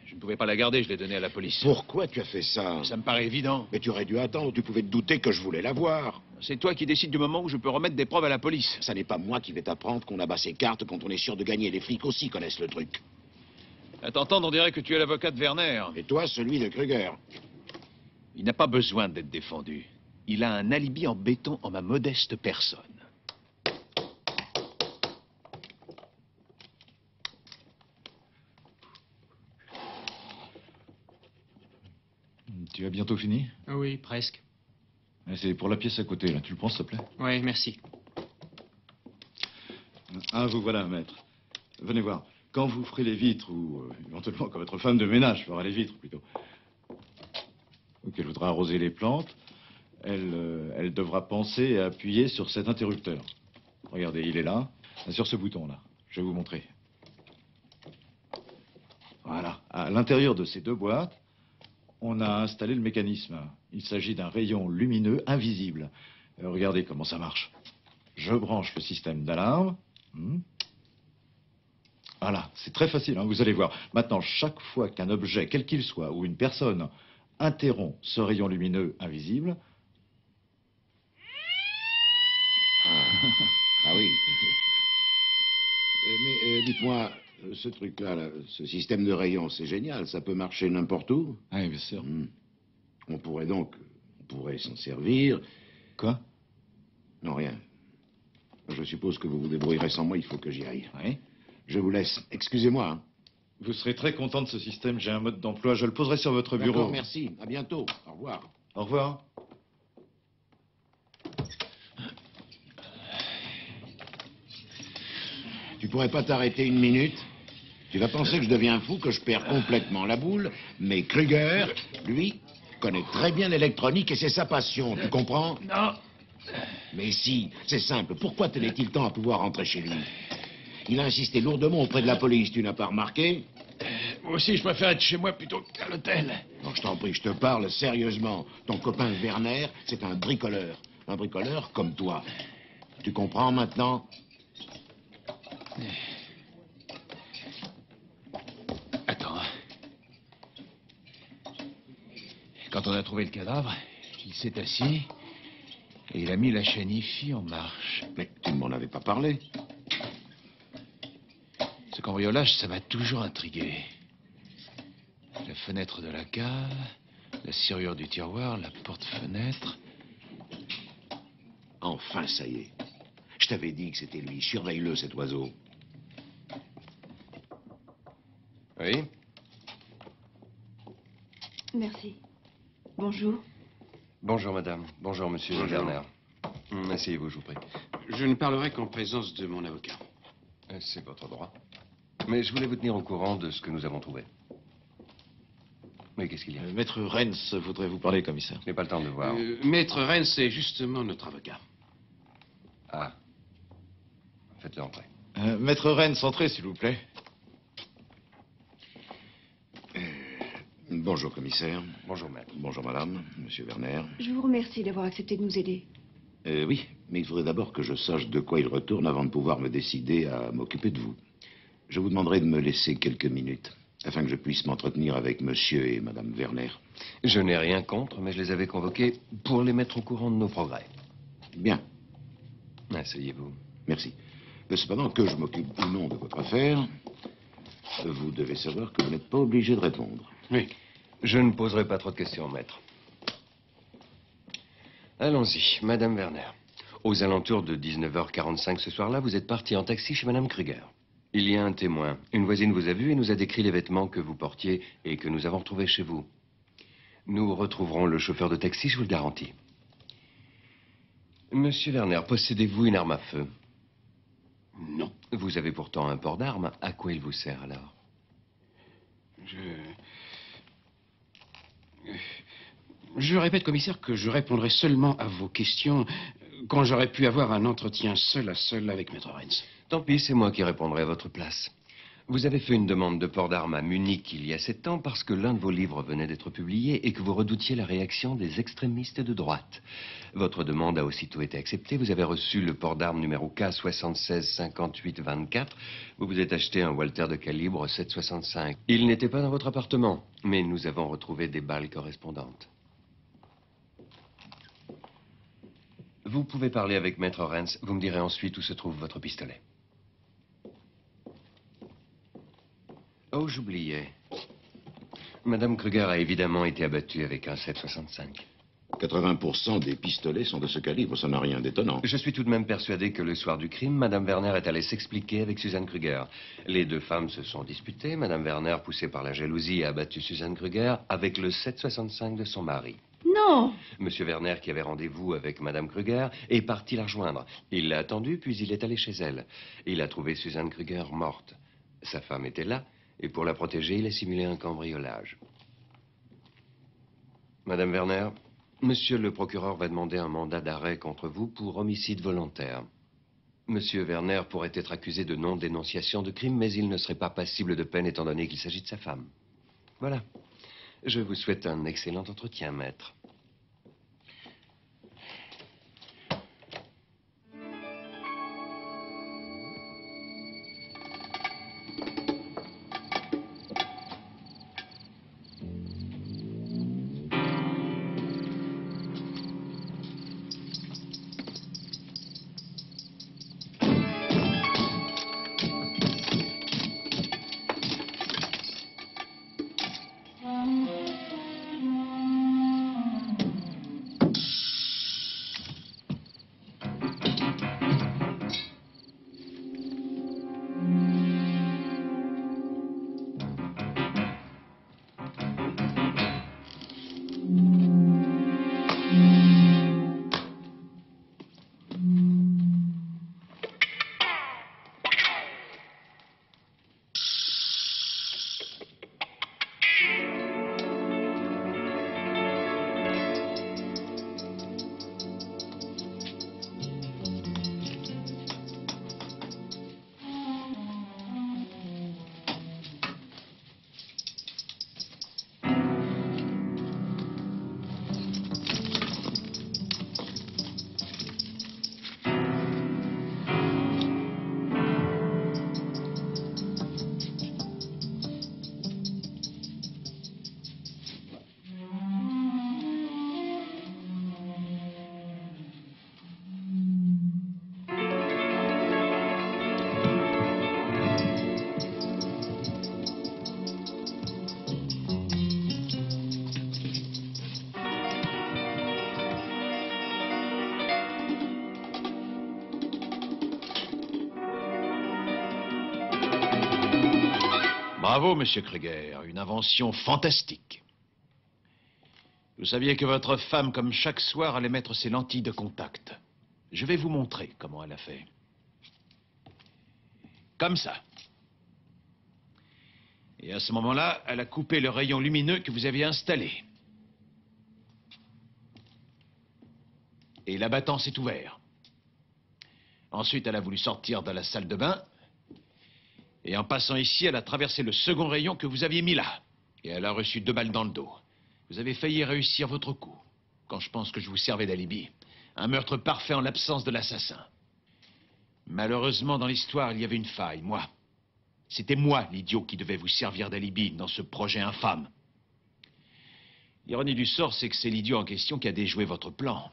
Speaker 2: Je ne pouvais pas la garder, je l'ai donnée à la police.
Speaker 9: Pourquoi tu as fait ça?
Speaker 2: Ça me paraît évident.
Speaker 9: Mais tu aurais dû attendre, tu pouvais te douter que je voulais la voir.
Speaker 2: C'est toi qui décides du moment où je peux remettre des preuves à la police.
Speaker 9: Ça n'est pas moi qui vais t'apprendre qu'on abat ses cartes quand on est sûr de gagner. Les flics aussi connaissent le truc.
Speaker 2: À t'entendre, on dirait que tu es l'avocat de Werner.
Speaker 9: Et toi, celui de Kruger.
Speaker 2: Il n'a pas besoin d'être défendu. Il a un alibi en béton en ma modeste personne.
Speaker 13: Tu as bientôt fini?
Speaker 5: Oui, presque.
Speaker 13: C'est pour la pièce à côté, là. Tu le prends, s'il te plaît?
Speaker 5: Oui, merci.
Speaker 13: Ah, vous voilà, maître. Venez voir. Quand vous ferez les vitres, ou éventuellement quand votre femme de ménage fera les vitres, plutôt, ou qu'elle voudra arroser les plantes, elle devra penser et appuyer sur cet interrupteur. Regardez, il est là, sur ce bouton-là. Je vais vous montrer. Voilà. À l'intérieur de ces deux boîtes, on a installé le mécanisme. Il s'agit d'un rayon lumineux invisible. Regardez comment ça marche. Je branche le système d'alarme. Voilà, c'est très facile, hein, vous allez voir. Maintenant, chaque fois qu'un objet, quel qu'il soit, ou une personne, interrompt ce rayon lumineux invisible...
Speaker 9: Ah oui. Mais dites-moi, ce truc-là, là, ce système de rayon, c'est génial. Ça peut marcher n'importe où.
Speaker 13: Oui, bien sûr.
Speaker 9: On pourrait s'en servir.
Speaker 13: Quoi?
Speaker 9: Non, rien. Je suppose que vous vous débrouillerez sans moi, il faut que j'y aille.
Speaker 13: Oui.
Speaker 9: Je vous laisse. Excusez-moi. Hein.
Speaker 13: Vous serez très content de ce système. J'ai un mode d'emploi. Je le poserai sur votre bureau.
Speaker 9: D'accord, merci. À bientôt. Au revoir.
Speaker 13: Au revoir.
Speaker 9: Tu pourrais pas t'arrêter une minute? Tu vas penser que je deviens fou, que je perds complètement la boule, mais Kruger, lui, connaît très bien l'électronique et c'est sa passion, tu comprends?
Speaker 2: Non.
Speaker 9: Mais si, c'est simple. Pourquoi tenait-il tant à pouvoir rentrer chez lui? Il a insisté lourdement auprès de la police, tu n'as pas remarqué?
Speaker 2: Moi aussi, je préfère être chez moi plutôt qu'à l'hôtel.
Speaker 9: Non, je t'en prie, je te parle sérieusement. Ton copain Werner, c'est un bricoleur. Un bricoleur comme toi. Tu comprends maintenant?
Speaker 2: Attends. Quand on a trouvé le cadavre, il s'est assis et il a mis la chaîne IFI en marche.
Speaker 9: Mais tu ne m'en avais pas parlé.
Speaker 2: Ce cambriolage, ça m'a toujours intrigué. La fenêtre de la cave, la serrure du tiroir, la porte-fenêtre.
Speaker 9: Enfin, ça y est. Je t'avais dit que c'était lui. Surveille-le, cet oiseau.
Speaker 11: Oui?
Speaker 7: Merci. Bonjour.
Speaker 11: Bonjour, madame. Bonjour, monsieur Werner. Asseyez-vous, je vous prie.
Speaker 14: Je ne parlerai qu'en présence de mon avocat.
Speaker 11: C'est votre droit. Mais je voulais vous tenir au courant de ce que nous avons trouvé. Mais qu'est-ce qu'il y a?
Speaker 13: Maître Rennes voudrait vous parler, commissaire.
Speaker 11: Je n'ai pas le temps de le voir.
Speaker 14: Maître Rennes, c'est justement notre avocat.
Speaker 11: Ah. Faites-le entrer.
Speaker 13: Maître Rennes, entrez, s'il vous plaît.
Speaker 9: Bonjour, commissaire.
Speaker 11: Bonjour, maître.
Speaker 9: Bonjour, madame, monsieur Werner.
Speaker 7: Je vous remercie d'avoir accepté de nous aider.
Speaker 9: Oui, mais il faudrait d'abord que je sache de quoi il retourne avant de pouvoir me décider à m'occuper de vous. Je vous demanderai de me laisser quelques minutes, afin que je puisse m'entretenir avec monsieur et madame Werner.
Speaker 11: Je n'ai rien contre, mais je les avais convoqués pour les mettre au courant de nos progrès.
Speaker 9: Bien.
Speaker 11: Asseyez-vous.
Speaker 9: Merci. Cependant, que je m'occupe ou non de votre affaire, vous devez savoir que vous n'êtes pas obligé de répondre.
Speaker 11: Oui. Je ne poserai pas trop de questions, maître. Allons-y, madame Werner. Aux alentours de 19h45 ce soir-là, vous êtes parti en taxi chez madame Kruger. Il y a un témoin. Une voisine vous a vu et nous a décrit les vêtements que vous portiez et que nous avons retrouvés chez vous. Nous retrouverons le chauffeur de taxi, je vous le garantis. Monsieur Werner, possédez-vous une arme à feu?
Speaker 14: Non.
Speaker 11: Vous avez pourtant un port d'armes. À quoi il vous sert alors?
Speaker 14: Je répète, commissaire, que je répondrai seulement à vos questions quand j'aurai pu avoir un entretien seul à seul avec Maître Rennes.
Speaker 11: Tant pis, c'est moi qui répondrai à votre place. Vous avez fait une demande de port d'armes à Munich il y a 7 ans parce que l'un de vos livres venait d'être publié et que vous redoutiez la réaction des extrémistes de droite. Votre demande a aussitôt été acceptée. Vous avez reçu le port d'armes numéro K765824. Vous vous êtes acheté un Walter de calibre 7,65. Il n'était pas dans votre appartement, mais nous avons retrouvé des balles correspondantes. Vous pouvez parler avec Maître Rennes. Vous me direz ensuite où se trouve votre pistolet. Oh, j'oubliais. Madame Kruger a évidemment été abattue avec un 7,65.
Speaker 9: 80% des pistolets sont de ce calibre, ça n'a rien d'étonnant.
Speaker 11: Je suis tout de même persuadé que le soir du crime, Madame Werner est allée s'expliquer avec Suzanne Kruger. Les deux femmes se sont disputées. Madame Werner, poussée par la jalousie, a abattu Suzanne Kruger avec le 7,65 de son mari.
Speaker 7: Non!
Speaker 11: Monsieur Werner, qui avait rendez-vous avec Madame Kruger, est parti la rejoindre. Il l'a attendue, puis il est allé chez elle. Il a trouvé Suzanne Kruger morte. Sa femme était là, et pour la protéger, il a simulé un cambriolage. Madame Werner, monsieur le procureur va demander un mandat d'arrêt contre vous pour homicide volontaire. Monsieur Werner pourrait être accusé de non-dénonciation de crime, mais il ne serait pas passible de peine étant donné qu'il s'agit de sa femme. Voilà. Je vous souhaite un excellent entretien, maître.
Speaker 2: Bravo, monsieur Kruger. Une invention fantastique. Vous saviez que votre femme, comme chaque soir, allait mettre ses lentilles de contact. Je vais vous montrer comment elle a fait. Comme ça. Et à ce moment-là, elle a coupé le rayon lumineux que vous aviez installé. Et l'abattant s'est ouvert. Ensuite, elle a voulu sortir de la salle de bain. Et en passant ici, elle a traversé le second rayon que vous aviez mis là. Et elle a reçu 2 balles dans le dos. Vous avez failli réussir votre coup. Quand je pense que je vous servais d'alibi. Un meurtre parfait en l'absence de l'assassin. Malheureusement, dans l'histoire, il y avait une faille, moi. C'était moi, l'idiot, qui devait vous servir d'alibi dans ce projet infâme. L'ironie du sort, c'est que c'est l'idiot en question qui a déjoué votre plan.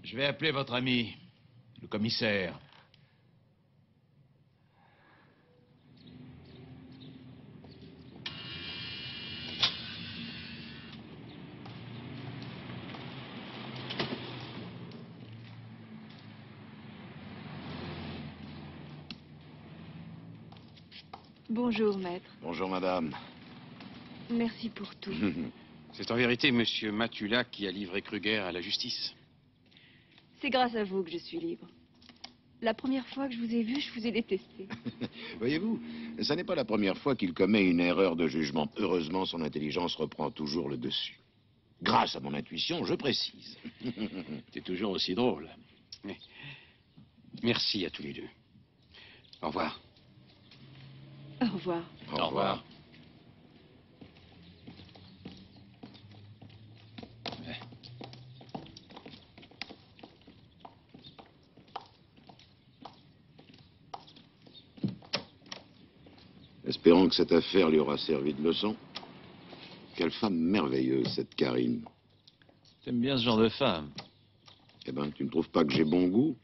Speaker 2: Je vais appeler votre ami, le commissaire.
Speaker 7: Bonjour, maître.
Speaker 9: Bonjour, madame.
Speaker 7: Merci pour tout.
Speaker 14: C'est en vérité Monsieur Matula qui a livré Kruger à la justice.
Speaker 7: C'est grâce à vous que je suis libre. La première fois que je vous ai vu, je vous ai détesté.
Speaker 9: Voyez-vous, ça n'est pas la première fois qu'il commet une erreur de jugement. Heureusement, son intelligence reprend toujours le dessus. Grâce à mon intuition, je précise.
Speaker 2: T'es toujours aussi drôle.
Speaker 14: Mais merci à tous les deux. Au revoir.
Speaker 7: Au revoir.
Speaker 9: Au revoir. Espérons que cette affaire lui aura servi de leçon. Quelle femme merveilleuse, cette Karine.
Speaker 2: T'aimes bien ce genre de femme?
Speaker 9: Eh ben, tu ne trouves pas que j'ai bon goût?